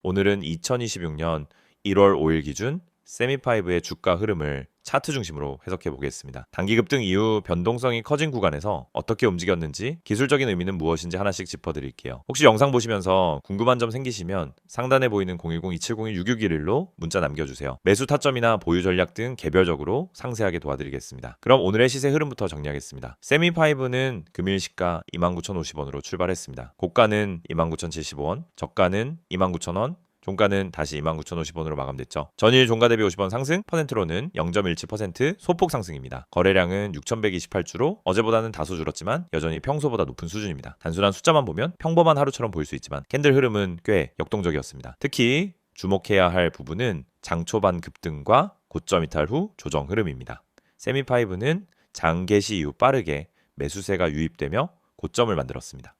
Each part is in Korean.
오늘은 2026년 1월 5일 기준 세미파이브의 주가 흐름을 차트 중심으로 해석해 보겠습니다. 단기 급등 이후 변동성이 커진 구간에서 어떻게 움직였는지, 기술적인 의미는 무엇인지 하나씩 짚어드릴게요. 혹시 영상 보시면서 궁금한 점 생기시면 상단에 보이는 010-2701-6611로 문자 남겨주세요. 매수 타점이나 보유 전략 등 개별적으로 상세하게 도와드리겠습니다. 그럼 오늘의 시세 흐름부터 정리하겠습니다. 세미파이브는 금일 시가 29,050원으로 출발했습니다. 고가는 29,075원, 저가는 29,000원, 종가는 다시 29,050원으로 마감됐죠. 전일 종가 대비 50원 상승, 퍼센트로는 0.17% 소폭 상승입니다. 거래량은 6,128주로 어제보다는 다소 줄었지만 여전히 평소보다 높은 수준입니다. 단순한 숫자만 보면 평범한 하루처럼 보일 수 있지만 캔들 흐름은 꽤 역동적이었습니다. 특히 주목해야 할 부분은 장 초반 급등과 고점 이탈 후 조정 흐름입니다. 세미파이브는 장 개시 이후 빠르게 매수세가 유입되며 고점을 만들었습니다.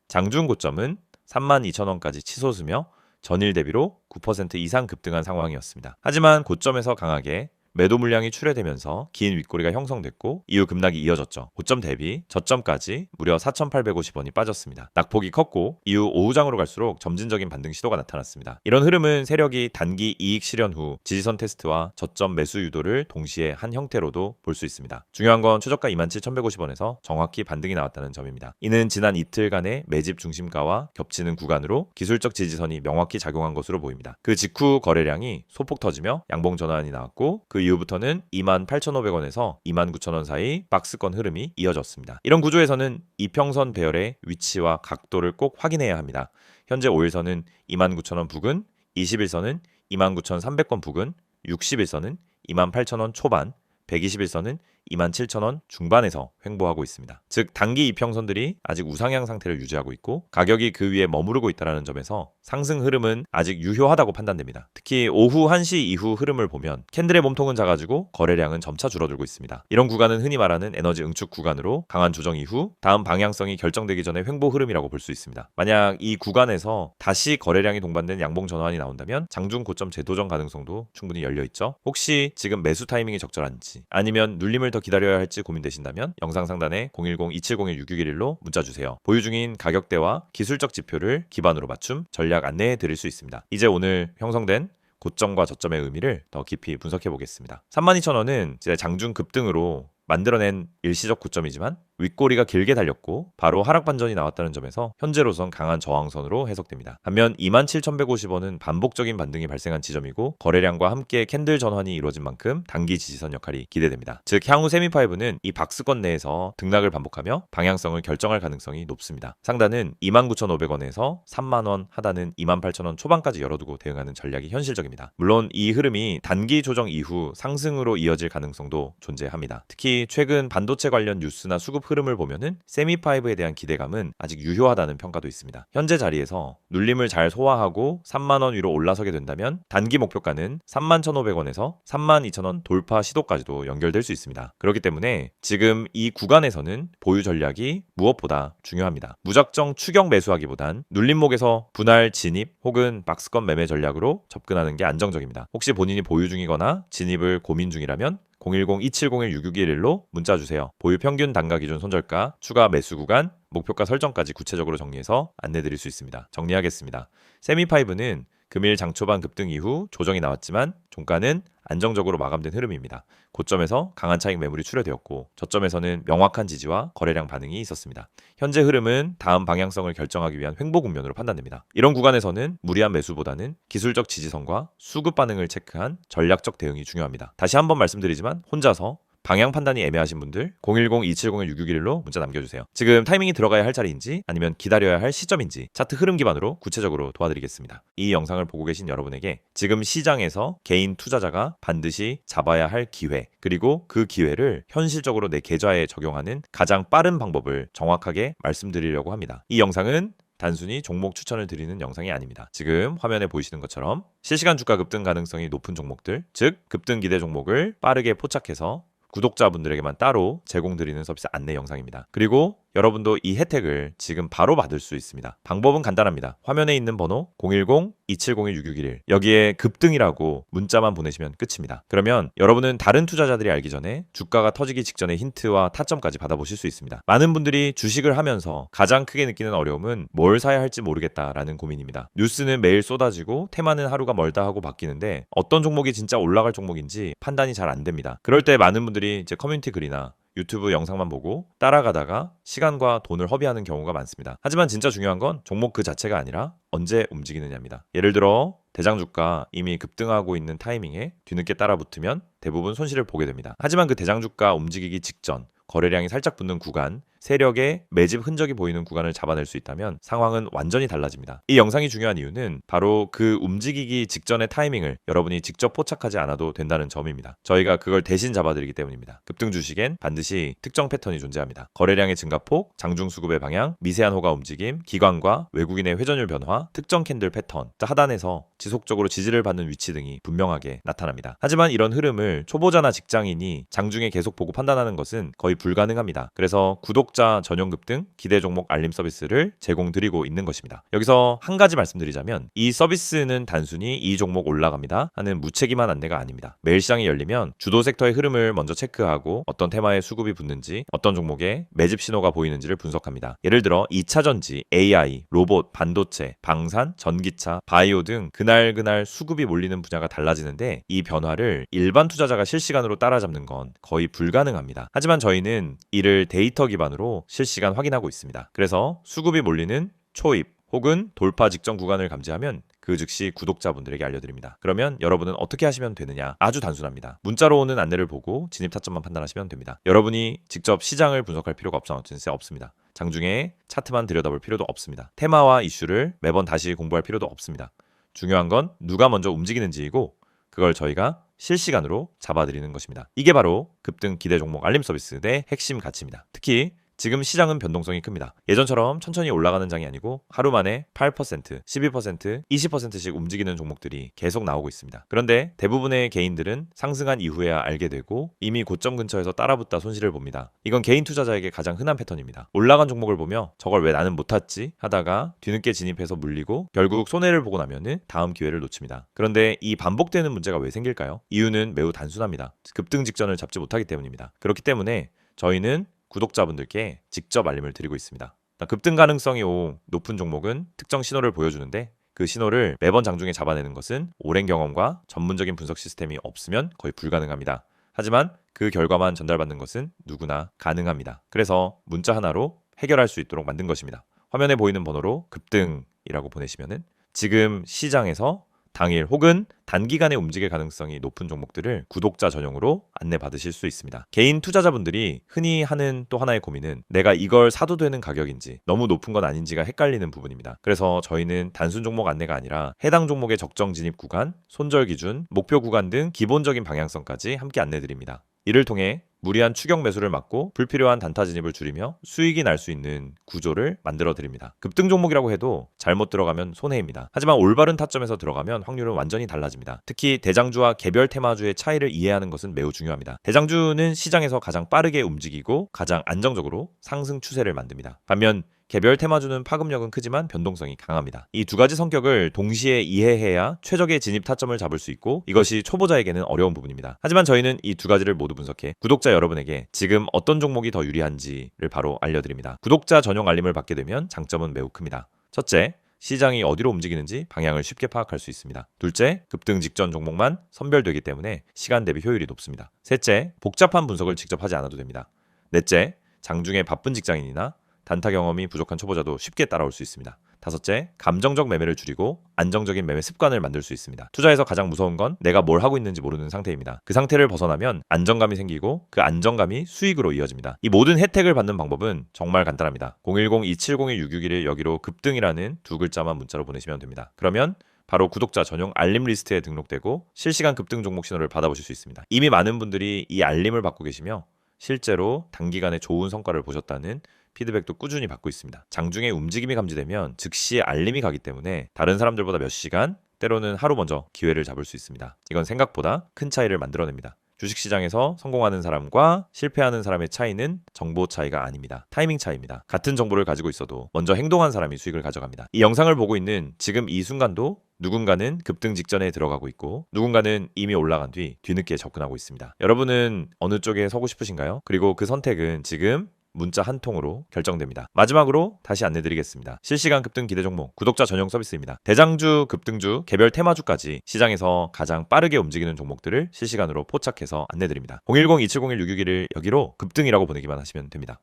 장중 고점은 32,000원까지 치솟으며 전일 대비로 9% 이상 급등한 상황이었습니다. 하지만 고점에서 강하게 매도 물량이 출회되면서 긴 윗꼬리가 형성됐고 이후 급락이 이어졌죠. 고점 대비 저점까지 무려 4,850원이 빠졌습니다. 낙폭이 컸고 이후 오후장으로 갈수록 점진적인 반등 시도가 나타났습니다. 이런 흐름은 세력이 단기 이익 실현 후 지지선 테스트와 저점 매수 유도를 동시에 한 형태로도 볼 수 있습니다. 중요한 건 최저가 27,150원에서 정확히 반등이 나왔다는 점입니다. 이는 지난 이틀간의 매집 중심가와 겹치는 구간으로 기술적 지지선이 명확히 작용한 것으로 보입니다. 그 직후 거래량이 소폭 터지며 양봉 전환이 나왔고 그 이후부터는 28,500원에서 29,000원 사이 박스권 흐름이 이어졌습니다. 이런 구조에서는 이평선 배열의 위치와 각도를 꼭 확인해야 합니다. 현재 5일선은 29,000원 부근, 21선은 29,300원 부근, 60일선은 28,000원 초반, 121선은 27,000원 중반에서 횡보하고 있습니다. 즉 단기 이평선들이 아직 우상향 상태를 유지하고 있고 가격이 그 위에 머무르고 있다는 점에서 상승 흐름은 아직 유효하다고 판단됩니다. 특히 오후 1시 이후 흐름을 보면 캔들의 몸통은 작아지고 거래량은 점차 줄어들고 있습니다. 이런 구간은 흔히 말하는 에너지 응축 구간으로 강한 조정 이후 다음 방향성이 결정되기 전에 횡보 흐름이라고 볼 수 있습니다. 만약 이 구간에서 다시 거래량이 동반된 양봉 전환이 나온다면 장중 고점 재도전 가능성도 충분히 열려있죠. 혹시 지금 매수 타이밍이 적절한지 아니면 눌림을 더 기다려야 할지 고민되신다면 영상 상단에 010-2701-6611로 문자 주세요. 보유 중인 가격대와 기술적 지표를 기반으로 맞춤 전략 안내해 드릴 수 있습니다. 이제 오늘 형성된 고점과 저점의 의미를 더 깊이 분석해 보겠습니다. 32,000원은 이제 장중 급등으로 만들어낸 일시적 고점이지만 윗꼬리가 길게 달렸고 바로 하락 반전이 나왔다는 점에서 현재로선 강한 저항선으로 해석됩니다. 반면 27,150원은 반복적인 반등이 발생한 지점이고 거래량과 함께 캔들 전환이 이루어진 만큼 단기 지지선 역할이 기대됩니다. 즉 향후 세미파이브는 이 박스권 내에서 등락을 반복하며 방향성을 결정할 가능성이 높습니다. 상단은 29,500원에서 3만원, 하단은 28,000원 초반까지 열어두고 대응하는 전략이 현실적입니다. 물론 이 흐름이 단기 조정 이후 상승으로 이어질 가능성도 존재합니다. 특히 최근 반도체 관련 뉴스나 수급 흐름을 보면은 세미파이브에 대한 기대감은 아직 유효하다는 평가도 있습니다. 현재 자리에서 눌림을 잘 소화하고 3만원 위로 올라서게 된다면 단기 목표가는 31,500원에서 32,000원 돌파 시도까지도 연결될 수 있습니다. 그렇기 때문에 지금 이 구간에서는 보유 전략이 무엇보다 중요합니다. 무작정 추격 매수하기보단 눌림목에서 분할 진입 혹은 박스권 매매 전략으로 접근하는 게 안정적입니다. 혹시 본인이 보유 중이거나 진입을 고민 중이라면 010-2701-6611로 문자 주세요. 보유 평균 단가 기준 손절가, 추가 매수 구간, 목표가 설정까지 구체적으로 정리해서 안내드릴 수 있습니다. 정리하겠습니다. 세미파이브는 금일 장초반 급등 이후 조정이 나왔지만 종가는 안정적으로 마감된 흐름입니다. 고점에서 강한 차익 매물이 출회되었고 저점에서는 명확한 지지와 거래량 반응이 있었습니다. 현재 흐름은 다음 방향성을 결정하기 위한 횡보 국면으로 판단됩니다. 이런 구간에서는 무리한 매수보다는 기술적 지지선과 수급 반응을 체크한 전략적 대응이 중요합니다. 다시 한번 말씀드리지만 혼자서 방향 판단이 애매하신 분들 010-2701-6611로 문자 남겨주세요. 지금 타이밍이 들어가야 할 자리인지 아니면 기다려야 할 시점인지 차트 흐름 기반으로 구체적으로 도와드리겠습니다. 이 영상을 보고 계신 여러분에게 지금 시장에서 개인 투자자가 반드시 잡아야 할 기회 그리고 그 기회를 현실적으로 내 계좌에 적용하는 가장 빠른 방법을 정확하게 말씀드리려고 합니다. 이 영상은 단순히 종목 추천을 드리는 영상이 아닙니다. 지금 화면에 보이시는 것처럼 실시간 주가 급등 가능성이 높은 종목들, 즉 급등 기대 종목을 빠르게 포착해서 구독자분들에게만 따로 제공드리는 서비스 안내 영상입니다. 그리고 여러분도 이 혜택을 지금 바로 받을 수 있습니다. 방법은 간단합니다. 화면에 있는 번호 010-2701-6611 여기에 급등이라고 문자만 보내시면 끝입니다. 그러면 여러분은 다른 투자자들이 알기 전에 주가가 터지기 직전의 힌트와 타점까지 받아보실 수 있습니다. 많은 분들이 주식을 하면서 가장 크게 느끼는 어려움은 뭘 사야 할지 모르겠다라는 고민입니다. 뉴스는 매일 쏟아지고 테마는 하루가 멀다 하고 바뀌는데 어떤 종목이 진짜 올라갈 종목인지 판단이 잘 안 됩니다. 그럴 때 많은 분들이 제 커뮤니티 글이나 유튜브 영상만 보고 따라가다가 시간과 돈을 허비하는 경우가 많습니다. 하지만 진짜 중요한 건 종목 그 자체가 아니라 언제 움직이느냐입니다. 예를 들어 대장주가 이미 급등하고 있는 타이밍에 뒤늦게 따라붙으면 대부분 손실을 보게 됩니다. 하지만 그 대장주가 움직이기 직전 거래량이 살짝 붙는 구간, 세력의 매집 흔적이 보이는 구간을 잡아낼 수 있다면 상황은 완전히 달라집니다. 이 영상이 중요한 이유는 바로 그 움직이기 직전의 타이밍을 여러분이 직접 포착하지 않아도 된다는 점입니다. 저희가 그걸 대신 잡아드리기 때문입니다. 급등 주식엔 반드시 특정 패턴이 존재합니다. 거래량의 증가폭, 장중 수급의 방향, 미세한 호가 움직임, 기관과 외국인의 회전율 변화, 특정 캔들 패턴, 하단에서 지속적으로 지지를 받는 위치 등이 분명하게 나타납니다. 하지만 이런 흐름을 초보자나 직장인이 장중에 계속 보고 판단하는 것은 거의 불가능합니다. 그래서 구독자 전용 급등 기대 종목 알림 서비스를 제공드리고 있는 것입니다. 여기서 한 가지 말씀드리자면 이 서비스는 단순히 이 종목 올라갑니다 하는 무책임한 안내가 아닙니다. 매일 시장이 열리면 주도 섹터의 흐름을 먼저 체크하고 어떤 테마에 수급이 붙는지 어떤 종목에 매집 신호가 보이는지를 분석합니다. 예를 들어 2차전지, AI, 로봇, 반도체, 방산, 전기차, 바이오 등 그날 수급이 몰리는 분야가 달라지는데 이 변화를 일반 투자자가 실시간으로 따라잡는 건 거의 불가능합니다. 하지만 저희는 이를 데이터 기반으로 실시간 확인하고 있습니다. 그래서 수급이 몰리는 초입 혹은 돌파 직전 구간을 감지하면 그 즉시 구독자분들에게 알려드립니다. 그러면 여러분은 어떻게 하시면 되느냐? 아주 단순합니다. 문자로 오는 안내를 보고 진입 타점만 판단하시면 됩니다. 여러분이 직접 시장을 분석할 필요가 없습니다. 장중에 차트만 들여다볼 필요도 없습니다. 테마와 이슈를 매번 다시 공부할 필요도 없습니다. 중요한 건 누가 먼저 움직이는지이고 그걸 저희가 실시간으로 잡아드리는 것입니다. 이게 바로 급등 기대 종목 알림 서비스의 핵심 가치입니다. 특히 지금 시장은 변동성이 큽니다. 예전처럼 천천히 올라가는 장이 아니고 하루 만에 8%, 12%, 20%씩 움직이는 종목들이 계속 나오고 있습니다. 그런데 대부분의 개인들은 상승한 이후에야 알게 되고 이미 고점 근처에서 따라붙다 손실을 봅니다. 이건 개인 투자자에게 가장 흔한 패턴입니다. 올라간 종목을 보며 저걸 왜 나는 못 탔지? 하다가 뒤늦게 진입해서 물리고 결국 손해를 보고 나면은 다음 기회를 놓칩니다. 그런데 이 반복되는 문제가 왜 생길까요? 이유는 매우 단순합니다. 급등 직전을 잡지 못하기 때문입니다. 그렇기 때문에 저희는 구독자분들께 직접 알림을 드리고 있습니다. 급등 가능성이 높은 종목은 특정 신호를 보여주는데 그 신호를 매번 장중에 잡아내는 것은 오랜 경험과 전문적인 분석 시스템이 없으면 거의 불가능합니다. 하지만 그 결과만 전달받는 것은 누구나 가능합니다. 그래서 문자 하나로 해결할 수 있도록 만든 것입니다. 화면에 보이는 번호로 급등이라고 보내시면은 지금 시장에서 당일 혹은 단기간에 움직일 가능성이 높은 종목들을 구독자 전용으로 안내받으실 수 있습니다. 개인 투자자분들이 흔히 하는 또 하나의 고민은 내가 이걸 사도 되는 가격인지 너무 높은 건 아닌지가 헷갈리는 부분입니다. 그래서 저희는 단순 종목 안내가 아니라 해당 종목의 적정 진입 구간, 손절 기준, 목표 구간 등 기본적인 방향성까지 함께 안내드립니다. 이를 통해 무리한 추격 매수를 막고 불필요한 단타 진입을 줄이며 수익이 날 수 있는 구조를 만들어 드립니다. 급등 종목이라고 해도 잘못 들어가면 손해입니다. 하지만 올바른 타점에서 들어가면 확률은 완전히 달라집니다. 특히 대장주와 개별 테마주의 차이를 이해하는 것은 매우 중요합니다. 대장주는 시장에서 가장 빠르게 움직이고 가장 안정적으로 상승 추세를 만듭니다. 반면 개별 테마주는 파급력은 크지만 변동성이 강합니다. 이 두 가지 성격을 동시에 이해해야 최적의 진입 타점을 잡을 수 있고 이것이 초보자에게는 어려운 부분입니다. 하지만 저희는 이 두 가지를 모두 분석해 구독자 여러분에게 지금 어떤 종목이 더 유리한지를 바로 알려드립니다. 구독자 전용 알림을 받게 되면 장점은 매우 큽니다. 첫째, 시장이 어디로 움직이는지 방향을 쉽게 파악할 수 있습니다. 둘째, 급등 직전 종목만 선별되기 때문에 시간 대비 효율이 높습니다. 셋째, 복잡한 분석을 직접 하지 않아도 됩니다. 넷째, 장중에 바쁜 직장인이나 단타 경험이 부족한 초보자도 쉽게 따라올 수 있습니다. 다섯째, 감정적 매매를 줄이고 안정적인 매매 습관을 만들 수 있습니다. 투자에서 가장 무서운 건 내가 뭘 하고 있는지 모르는 상태입니다. 그 상태를 벗어나면 안정감이 생기고 그 안정감이 수익으로 이어집니다. 이 모든 혜택을 받는 방법은 정말 간단합니다. 010-2701-661 여기로 급등이라는 두 글자만 문자로 보내시면 됩니다. 그러면 바로 구독자 전용 알림 리스트에 등록되고 실시간 급등 종목 신호를 받아보실 수 있습니다. 이미 많은 분들이 이 알림을 받고 계시며 실제로 단기간에 좋은 성과를 보셨다는 피드백도 꾸준히 받고 있습니다. 장중에 움직임이 감지되면 즉시 알림이 가기 때문에 다른 사람들보다 몇 시간, 때로는 하루 먼저 기회를 잡을 수 있습니다. 이건 생각보다 큰 차이를 만들어냅니다. 주식시장에서 성공하는 사람과 실패하는 사람의 차이는 정보 차이가 아닙니다. 타이밍 차이입니다. 같은 정보를 가지고 있어도 먼저 행동한 사람이 수익을 가져갑니다. 이 영상을 보고 있는 지금 이 순간도 누군가는 급등 직전에 들어가고 있고 누군가는 이미 올라간 뒤 뒤늦게 접근하고 있습니다. 여러분은 어느 쪽에 서고 싶으신가요? 그리고 그 선택은 지금 문자 한 통으로 결정됩니다. 마지막으로 다시 안내드리겠습니다. 실시간 급등 기대 종목 구독자 전용 서비스입니다. 대장주, 급등주, 개별 테마주까지 시장에서 가장 빠르게 움직이는 종목들을 실시간으로 포착해서 안내드립니다. 010-2701-661을 여기로 급등이라고 보내기만 하시면 됩니다.